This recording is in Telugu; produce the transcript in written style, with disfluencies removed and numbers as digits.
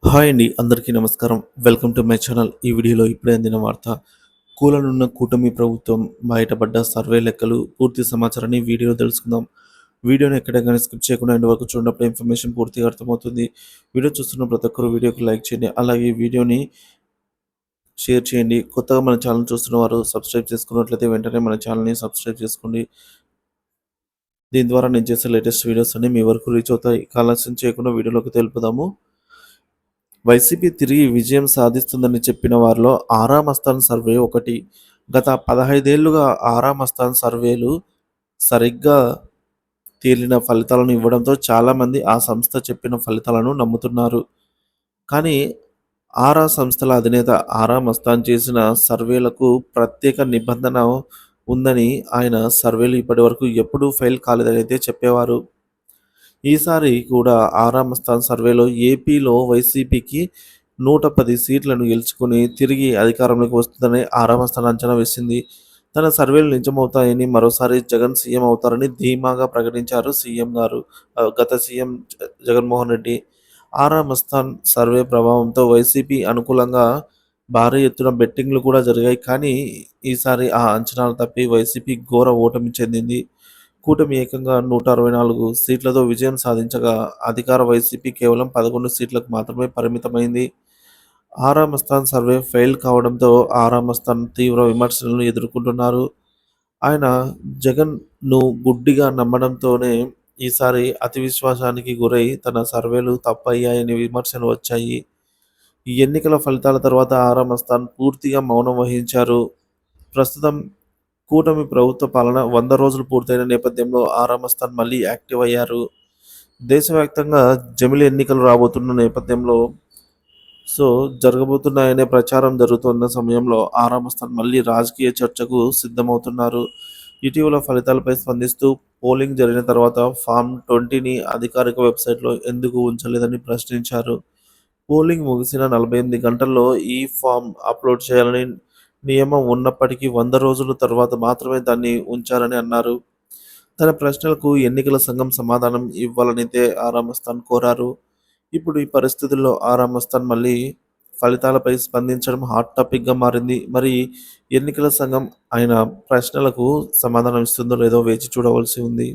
హాయ్ అండి. అందరికీ నమస్కారం. Welcome to my channel. ఈ వీడియోలో ఇప్పుడే అందిన వార్త. కూలనున్న కూటమి ప్రభుత్వం బయటపడ్డ సర్వే లెక్కలు, పూర్తి సమాచారాన్ని వీడియోలో తెలుసుకుందాం. వీడియోని ఎక్కడ గాని స్కిప్ చేయకుండా ఎండ్ వరకు చూడనప్పుడు ఇన్ఫర్మేషన్ పూర్తిగా అర్థమవుతుంది. వీడియో చూస్తున్న ప్రతి ఒక్కరు వీడియోకి లైక్ చేయండి. అలాగే ఈ వీడియోని షేర్ చేయండి. కొత్తగా మన ఛానల్ చూస్తున్న వారు సబ్స్క్రైబ్ చేసుకున్నట్లయితే వెంటనే మన ఛానల్‌ని సబ్స్క్రైబ్ చేసుకోండి. దీని ద్వారా నేను చేసే లేటెస్ట్ వీడియోస్ అన్నీ మీ వరకు రీచ్ అవుతాయి. ఇక ఆలస్యం చేయకుండా వీడియోలోకి తెలుపుదాము. వైసీపీ తిరిగి విజయం సాధిస్తుందని చెప్పిన వారిలో ఆరా మస్తాన్ సర్వే ఒకటి. గత 15 ఏళ్లుగా ఆరా మస్తాన్ సర్వేలు సరిగ్గా తేలిన ఫలితాలను ఇవ్వడంతో చాలామంది ఆ సంస్థ చెప్పిన ఫలితాలను నమ్ముతున్నారు. కానీ ఆరా సంస్థల అధినేత ఆరా మస్తాన్ చేసిన సర్వేలకు ప్రత్యేక నిబంధన ఉందని, ఆయన సర్వేలు ఇప్పటివరకు ఎప్పుడూ ఫెయిల్ కాలేదని అయితే చెప్పేవారు. ఈసారి కూడా ఆరామస్థాన్ సర్వేలో ఏపీలో వైసీపీకి 110 సీట్లను గెలుచుకొని తిరిగి అధికారంలోకి వస్తుందని ఆరామస్థాన్ అంచనా వేసింది. తన సర్వేలు నిజమవుతాయని, మరోసారి జగన్ సీఎం అవుతారని ధీమాగా ప్రకటించారు సీఎం గారు. గత సీఎం జగన్మోహన్ రెడ్డి. ఆరామస్థాన్ సర్వే ప్రభావంతో వైసీపీ అనుకూలంగా భారీ ఎత్తున బెట్టింగ్లు కూడా జరిగాయి. కానీ ఈసారి ఆ అంచనాలు తప్పి వైసీపీ ఘోర ఓటమి చెందింది. కూటమి ఏకంగా 164 సీట్లతో విజయం సాధించగా, అధికార వైసీపీ కేవలం 11 సీట్లకు మాత్రమే పరిమితమైంది. ఆరా మస్తాన్ సర్వే ఫెయిల్ కావడంతో ఆరా మస్తాన్ తీవ్ర విమర్శలను ఎదుర్కొంటున్నారు. ఆయన జగన్‌ను గుడ్డిగా నమ్మడంతోనే ఈసారి అతి విశ్వాసానికి గురై తన సర్వేలు తప్పయ్యాయని విమర్శలు వచ్చాయి. ఈ ఎన్నికల ఫలితాల తర్వాత ఆరా మస్తాన్ పూర్తిగా మౌనం వహించారు. ప్రస్తుతం కూటమి ప్రభుత్వ పాలన 100 రోజులు పూర్తయిన నేపథ్యంలో ఆరా మస్తాన్ మళ్ళీ యాక్టివ్ అయ్యారు. దేశవ్యాప్తంగా జమిలి ఎన్నికలు రాబోతున్న నేపథ్యంలో సో జరగబోతున్నాయనే ప్రచారం జరుగుతున్న సమయంలో ఆరా మస్తాన్ మళ్ళీ రాజకీయ చర్చకు సిద్ధమవుతున్నారు. ఇటీవల ఫలితాలపై స్పందిస్తూ పోలింగ్ జరిగిన తర్వాత ఫామ్ 20ని అధికారిక వెబ్సైట్లో ఎందుకు ఉంచలేదని ప్రశ్నించారు. పోలింగ్ ముగిసిన 48 గంటల్లో ఈ ఫామ్ అప్లోడ్ చేయాలని నియమం ఉన్నప్పటికీ 100 రోజుల తర్వాత మాత్రమే దాన్ని ఉంచారని అన్నారు. తన ప్రశ్నలకు ఎన్నికల సంఘం సమాధానం ఇవ్వాలనైతే ఆరామస్థాన్ కోరారు. ఇప్పుడు ఈ పరిస్థితుల్లో ఆరామస్థాన్ మళ్ళీ ఫలితాలపై స్పందించడం హాట్ టాపిక్‌గా మారింది. మరి ఎన్నికల సంఘం ఆయన ప్రశ్నలకు సమాధానం ఇస్తుందో లేదో వేచి చూడవలసి ఉంది.